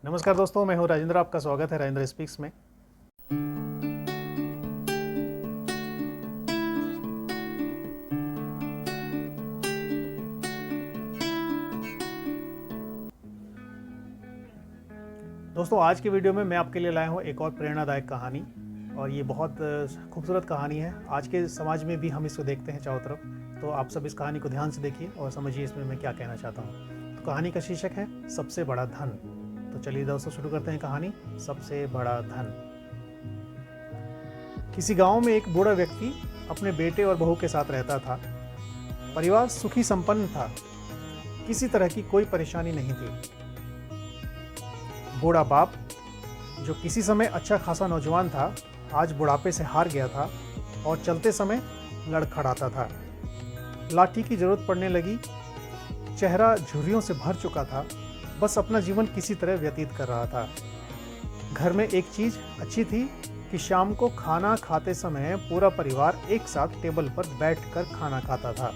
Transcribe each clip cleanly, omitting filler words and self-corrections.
नमस्कार दोस्तों, मैं हूं राजेंद्र। आपका स्वागत है राजेंद्र स्पीक्स में। दोस्तों, आज के वीडियो में मैं आपके लिए लाया हूं एक और प्रेरणादायक कहानी, और ये बहुत खूबसूरत कहानी है। आज के समाज में भी हम इसको देखते हैं चारों तरफ। तो आप सब इस कहानी को ध्यान से देखिए और समझिए इसमें मैं क्या कहना चाहता हूँ। तो कहानी का शीर्षक है सबसे बड़ा धन। तो चलिए दोस्तों, शुरू करते हैं कहानी सबसे बड़ा धन। किसी गांव में एक बूढ़ा व्यक्ति अपने बेटे और बहू के साथ रहता था। परिवार सुखी संपन्न था, किसी तरह की कोई परेशानी नहीं थी। बूढ़ा बाप, जो किसी समय अच्छा खासा नौजवान था, आज बुढ़ापे से हार गया था और चलते समय लड़खड़ाता था। लाठी की जरूरत पड़ने लगी, चेहरा झुर्रियों से भर चुका था, बस अपना जीवन किसी तरह व्यतीत कर रहा था। घर में एक चीज अच्छी थी कि शाम को खाना खाते समय पूरा परिवार एक साथ टेबल पर बैठकर खाना खाता था।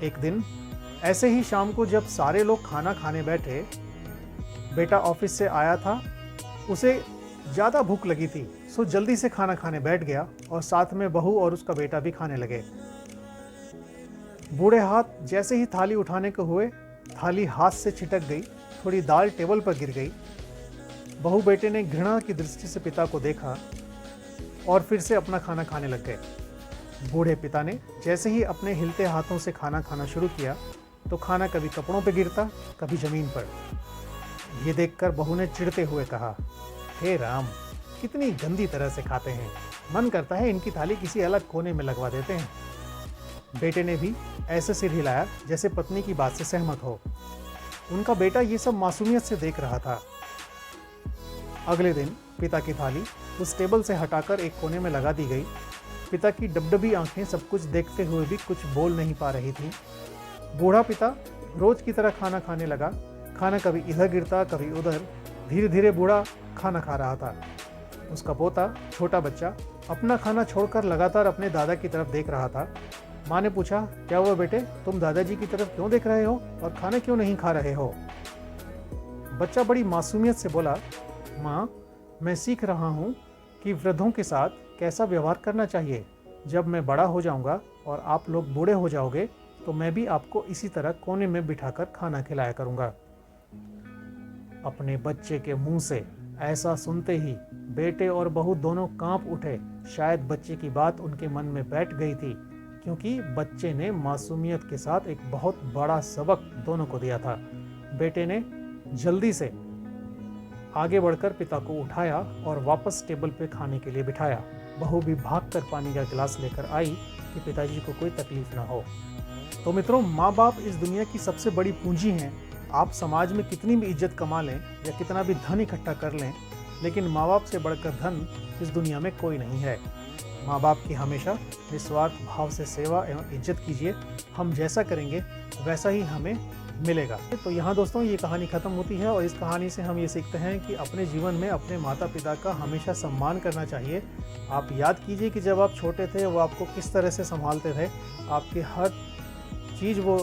एक दिन ऐसे ही शाम को जब सारे लोग खाना खाने बैठे, बेटा ऑफिस से आया था। उसे ज़्यादा भूख लगी थी, सो जल्दी से खाना खाने बैठ गया और साथ में बहू और उसका बेटा भी खाने लगे। बूढ़े हाथ जैसे ही थाली उठाने को हुए, थाली हाथ से छिटक गई, थोड़ी दाल टेबल पर गिर गई। बहू बेटे ने घृणा की दृष्टि से पिता को देखा और फिर से अपना खाना खाने लग गए। बूढ़े पिता ने जैसे ही अपने हिलते हाथों से खाना खाना शुरू किया तो खाना कभी कपड़ों पर गिरता, कभी जमीन पर। ये देखकर बहू ने चिढ़ते हुए कहा, हे राम, कितनी गंदी तरह से खाते हैं, मन करता है इनकी थाली किसी अलग कोने में लगवा देते हैं। बेटे ने भी ऐसे सिर हिलाया जैसे पत्नी की बात से सहमत हो। उनका बेटा ये सब मासूमियत से देख रहा था। अगले दिन पिता की थाली उस टेबल से हटाकर एक कोने में लगा दी गई। पिता की डबडबी आंखें सब कुछ देखते हुए भी कुछ बोल नहीं पा रही थी। बूढ़ा पिता रोज की तरह खाना खाने लगा। खाना कभी इधर गिरता, कभी उधर। धीरे धीरे बूढ़ा खाना खा रहा था। उसका पोता, छोटा बच्चा, अपना खाना छोड़कर लगातार अपने दादा की तरफ देख रहा था। माँ ने पूछा, क्या हुआ बेटे, तुम दादाजी की तरफ क्यों देख रहे हो और खाना क्यों नहीं खा रहे हो? बच्चा बड़ी मासूमियत से बोला, माँ, मैं सीख रहा हूँ कि वृद्धों के साथ कैसा व्यवहार करना चाहिए। जब मैं बड़ा हो जाऊँगा और आप लोग बूढ़े हो जाओगे तो मैं भी आपको इसी तरह कोने में बिठाकर खाना खिलाया करूँगा। अपने बच्चे के मुंह से ऐसा सुनते ही बेटे और बहू दोनों कांप उठे। शायद बच्चे की बात उनके मन में बैठ गई थी, क्योंकि बच्चे ने मासूमियत के साथ एक बहुत बड़ा सबक दोनों को दिया था। बेटे ने जल्दी से आगे बढ़कर पिता को उठाया और वापस टेबल पे खाने के लिए बिठाया। बहू भी भागकर पानी का गिलास लेकर आई कि पिताजी को कोई तकलीफ ना हो। तो मित्रों, माँ बाप इस दुनिया की सबसे बड़ी पूंजी हैं। आप समाज में कितनी भी इज्जत कमा लें या कितना भी धन इकट्ठा कर लें, लेकिन माँ बाप से बढ़कर धन इस दुनिया में कोई नहीं है। माँ बाप की हमेशा निस्वार्थ भाव से सेवा एवं इज्जत कीजिए। हम जैसा करेंगे वैसा ही हमें मिलेगा। तो यहाँ दोस्तों ये कहानी ख़त्म होती है, और इस कहानी से हम ये सीखते हैं कि अपने जीवन में अपने माता पिता का हमेशा सम्मान करना चाहिए। आप याद कीजिए कि जब आप छोटे थे वो आपको किस तरह से संभालते थे। आपकी हर चीज़ वो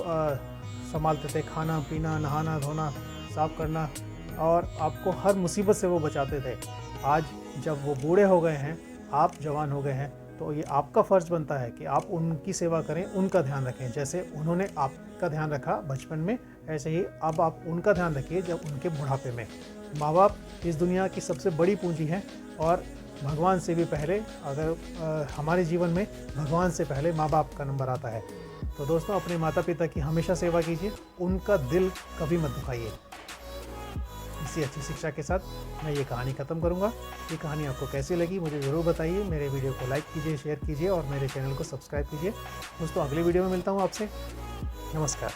संभालते थे, खाना पीना, नहाना धोना, साफ करना, और आपको हर मुसीबत से वो बचाते थे। आज जब वो बूढ़े हो गए हैं, आप जवान हो गए हैं, तो ये आपका फ़र्ज़ बनता है कि आप उनकी सेवा करें, उनका ध्यान रखें। जैसे उन्होंने आपका ध्यान रखा बचपन में, ऐसे ही अब आप उनका ध्यान रखिए जब उनके बुढ़ापे में। माँ बाप इस दुनिया की सबसे बड़ी पूंजी हैं, और भगवान से भी पहले, अगर हमारे जीवन में भगवान से पहले माँ बाप का नंबर आता है। तो दोस्तों, अपने माता पिता की हमेशा सेवा कीजिए, उनका दिल कभी मत दुखाइए। इसी अच्छी शिक्षा के साथ मैं ये कहानी ख़त्म करूँगा। ये कहानी आपको कैसी लगी मुझे ज़रूर बताइए। मेरे वीडियो को लाइक कीजिए, शेयर कीजिए और मेरे चैनल को सब्सक्राइब कीजिए। दोस्तों, अगले वीडियो में मिलता हूँ आपसे। नमस्कार।